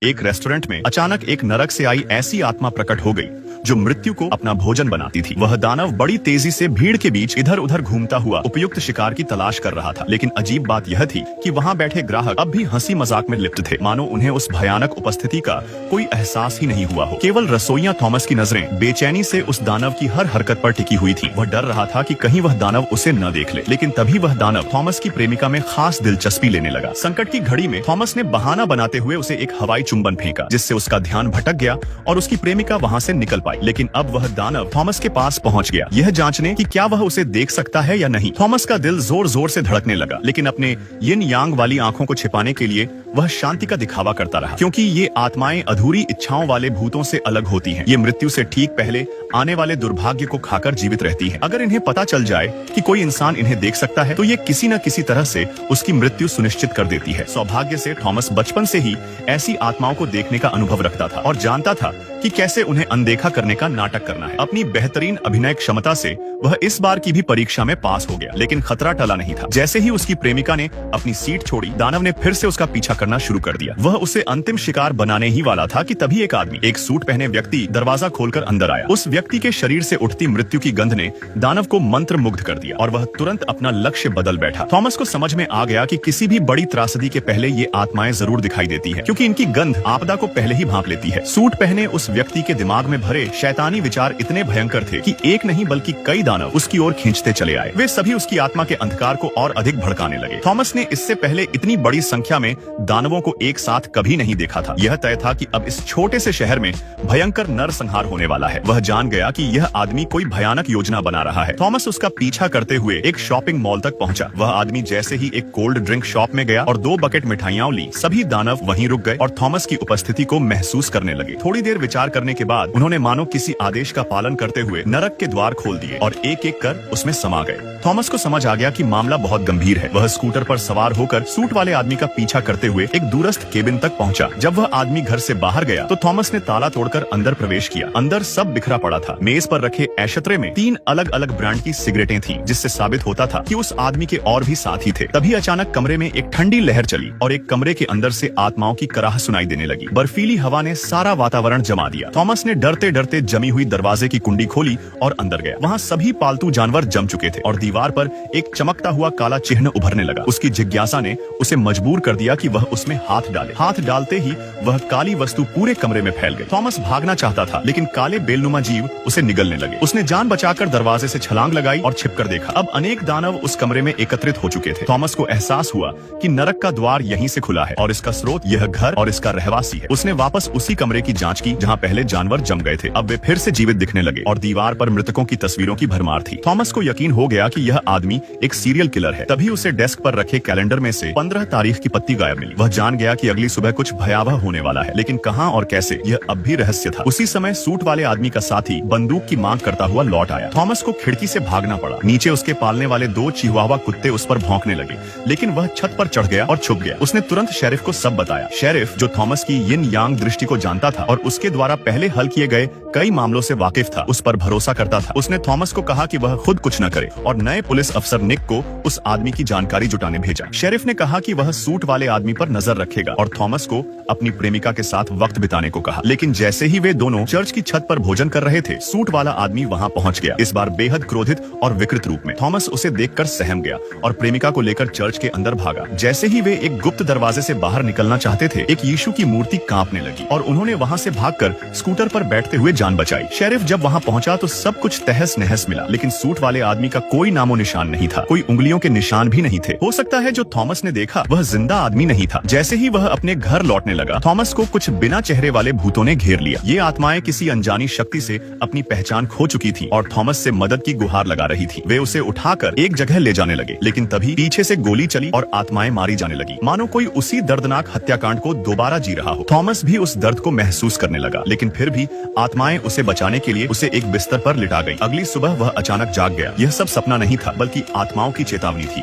एक रेस्टोरेंट में अचानक एक नरक से आई ऐसी आत्मा प्रकट हो गई जो मृत्यु को अपना भोजन बनाती थी। वह दानव बड़ी तेजी से भीड़ के बीच इधर उधर घूमता हुआ उपयुक्त शिकार की तलाश कर रहा था। लेकिन अजीब बात यह थी कि वहां बैठे ग्राहक अब भी हंसी मजाक में लिप्त थे, मानो उन्हें उस भयानक उपस्थिति का कोई एहसास ही नहीं हुआ हो। केवल रसोइया थॉमस की नजरें बेचैनी से उस दानव की हर हरकत पर टिकी हुई थी। वह डर रहा था कि कहीं वह दानव उसे न देख ले। लेकिन तभी वह दानव थॉमस की प्रेमिका में खास दिलचस्पी लेने लगा। संकट की घड़ी में थॉमस ने बहाना बनाते हुए उसे एक हवाई चुंबन फेंका, जिससे उसका ध्यान भटक गया और उसकी प्रेमिका वहां से निकल पाई। लेकिन अब वह दानव थॉमस के पास पहुंच गया, यह जांचने कि क्या वह उसे देख सकता है या नहीं। थॉमस का दिल जोर जोर से धड़कने लगा, लेकिन अपने यिन यांग वाली आंखों को छिपाने के लिए वह शांति का दिखावा करता रहा, क्योंकि ये आत्माएं अधूरी इच्छाओं वाले भूतों से अलग होती हैं। ये मृत्यु से ठीक पहले आने वाले दुर्भाग्य को खाकर जीवित रहती हैं। अगर इन्हें पता चल जाए कि कोई इंसान इन्हें देख सकता है, तो ये किसी न किसी तरह से उसकी मृत्यु सुनिश्चित कर देती है। सौभाग्य से थॉमस बचपन से ही ऐसी आत्माओं को देखने का अनुभव रखता था और जानता था कि कैसे उन्हें अनदेखा करने का नाटक करना है। अपनी बेहतरीन अभिनय क्षमता से वह इस बार की भी परीक्षा में पास हो गया, लेकिन खतरा टला नहीं था। जैसे ही उसकी प्रेमिका ने अपनी सीट छोड़ी, दानव ने फिर से उसका पीछा करना शुरू कर दिया। वह उसे अंतिम शिकार बनाने ही वाला था कि तभी एक आदमी, एक सूट पहने व्यक्ति दरवाजा खोलकर अंदर आया। उस व्यक्ति के शरीर से उठती मृत्यु की गंध ने दानव को मंत्र मुग्ध कर दिया और वह तुरंत अपना लक्ष्य बदल बैठा। थॉमस को समझ में आ गया कि किसी भी बड़ी त्रासदी के पहले ये आत्माएं जरूर दिखाई देती है, क्योंकि इनकी गंध आपदा को पहले ही भांप लेती है। सूट पहने उस व्यक्ति के दिमाग में भरे शैतानी विचार इतने भयंकर थे कि एक नहीं बल्कि कई दानव उसकी ओर खींचते चले आए। वे सभी उसकी आत्मा के अंधकार को और अधिक भड़काने लगे। थॉमस ने इससे पहले इतनी बड़ी संख्या में दानवों को एक साथ कभी नहीं देखा था। यह तय था कि अब इस छोटे से शहर में भयंकर नरसंहार होने वाला है। वह जान गया कि यह आदमी कोई भयानक योजना बना रहा है। थॉमस उसका पीछा करते हुए एक शॉपिंग मॉल तक पहुंचा। वह आदमी जैसे ही एक कोल्ड ड्रिंक शॉप में गया और 2 बकेट मिठाइयां ली, सभी दानव वहीं रुक गए और थॉमस की उपस्थिति को महसूस करने लगे। थोड़ी देर विचार करने के बाद उन्होंने मानो किसी आदेश का पालन करते हुए नरक के द्वार खोल दिए और एक एक कर उसमें समा गए। थॉमस को समझ आ गया कि मामला बहुत गंभीर है। वह स्कूटर पर सवार होकर सूट वाले आदमी का पीछा करते हुए एक दूरस्थ केबिन तक पहुंचा। जब वह आदमी घर से बाहर गया तो थॉमस ने ताला तोड़कर अंदर प्रवेश किया। अंदर सब बिखरा पड़ा था। मेज पर रखे एशत्रे में 3 अलग अलग ब्रांड की सिगरेटें थीं, जिससे साबित होता था कि उस आदमी के और भी साथी थे। तभी अचानक कमरे में एक ठंडी लहर चली और एक कमरे के अंदर से आत्माओं की कराह सुनाई देने लगी। बर्फीली हवा ने सारा वातावरण जमा दिया। थॉमस ने डरते डरते जमी हुई दरवाजे की कुंडी खोली और अंदर गया। वहाँ सभी पालतू जानवर जम चुके थे और दीवार पर एक चमकता हुआ काला चिन्ह उभरने लगा। उसकी जिज्ञासा ने उसे मजबूर कर दिया कि वह उसमें हाथ डाले। हाथ डालते ही वह काली वस्तु पूरे कमरे में फैल गई। थॉमस भागना चाहता था, लेकिन काले बेलनुमा जीव उसे निगलने लगे। उसने जान बचाकर दरवाजे से छलांग लगाई और छिपकर देखा। अब अनेक दानव उस कमरे में एकत्रित हो चुके थे। थॉमस को एहसास हुआ कि नरक का द्वार यहीं से खुला है और इसका स्रोत यह घर और इसका रहवासी है। उसने वापस उसी कमरे की जांच की जहाँ पहले जानवर जम गए थे। अब वे फिर से जीवित दिखने लगे और दीवार पर मृतकों की तस्वीरों की भरमार थी। थॉमस को यकीन हो गया कि यह आदमी एक सीरियल किलर है। तभी उसे डेस्क पर रखे कैलेंडर में से 15 तारीख की पत्ती गायब मिली। वह जान गया कि अगली सुबह कुछ भयावह होने वाला है, लेकिन कहां और कैसे, यह अब भी रहस्य था। उसी समय सूट वाले आदमी का साथी बंदूक की मांग करता हुआ लौट आया। थॉमस को खिड़की से भागना पड़ा। नीचे उसके पालने वाले 2 चिहुआवा कुत्ते उस पर भौंकने लगे, लेकिन वह छत पर चढ़ गया और छुप गया। उसने तुरंत शेरिफ को सब बताया। शेरिफ, जो थॉमस की यिन यांग दृष्टि को जानता था और उसके द्वारा पहले हल किए गए कई मामलों से वाकिफ था, उस पर भरोसा करता था। उसने थॉमस को कहा कि वह खुद कुछ न करे और नए पुलिस अफसर निक को उस आदमी की जानकारी जुटाने भेजा। शेरिफ ने कहा कि वह सूट वाले आदमी पर नजर रखेगा और थॉमस को अपनी प्रेमिका के साथ वक्त बिताने को कहा। लेकिन जैसे ही वे दोनों चर्च की छत पर भोजन कर रहे थे, सूट वाला आदमी वहां पहुंच गया, इस बार बेहद क्रोधित और विकृत रूप में। थॉमस उसे देखकर सहम गया और प्रेमिका को लेकर चर्च के अंदर भागा। जैसे ही वे एक गुप्त दरवाजे से बाहर निकलना चाहते थे, एक यीशु की मूर्ति कांपने लगी और उन्होंने वहां से भागकर स्कूटर पर बैठते हुए जान बचाई। शेरिफ जब वहां पहुंचा तो सब कुछ तहस नहस मिला, लेकिन सूट वाले आदमी का कोई नामो निशान नहीं था। कोई उंगलियों के निशान भी नहीं थे। हो सकता है जो थॉमस ने देखा वह जिंदा आदमी नहीं था। जैसे ही वह अपने घर लौटने लगा, थॉमस को कुछ बिना चेहरे वाले भूतों ने घेर लिया। ये आत्माएं किसी अनजानी शक्ति से अपनी पहचान खो चुकी थी और थॉमस से मदद की गुहार लगा रही थी। वे उसे उठाकर एक जगह ले जाने लगे, लेकिन तभी पीछे से गोली चली और आत्माएं मारी जाने लगी, मानो कोई उसी दर्दनाक हत्याकांड को दोबारा जी रहा हो। थॉमस भी उस दर्द को महसूस करने लगा, लेकिन फिर भी आत्माएं उसे बचाने के लिए उसे एक बिस्तर पर लिटा गई। अगली सुबह वह अचानक जाग गया। यह सब सपना नहीं था, बल्कि आत्माओं की चेतावनी थी।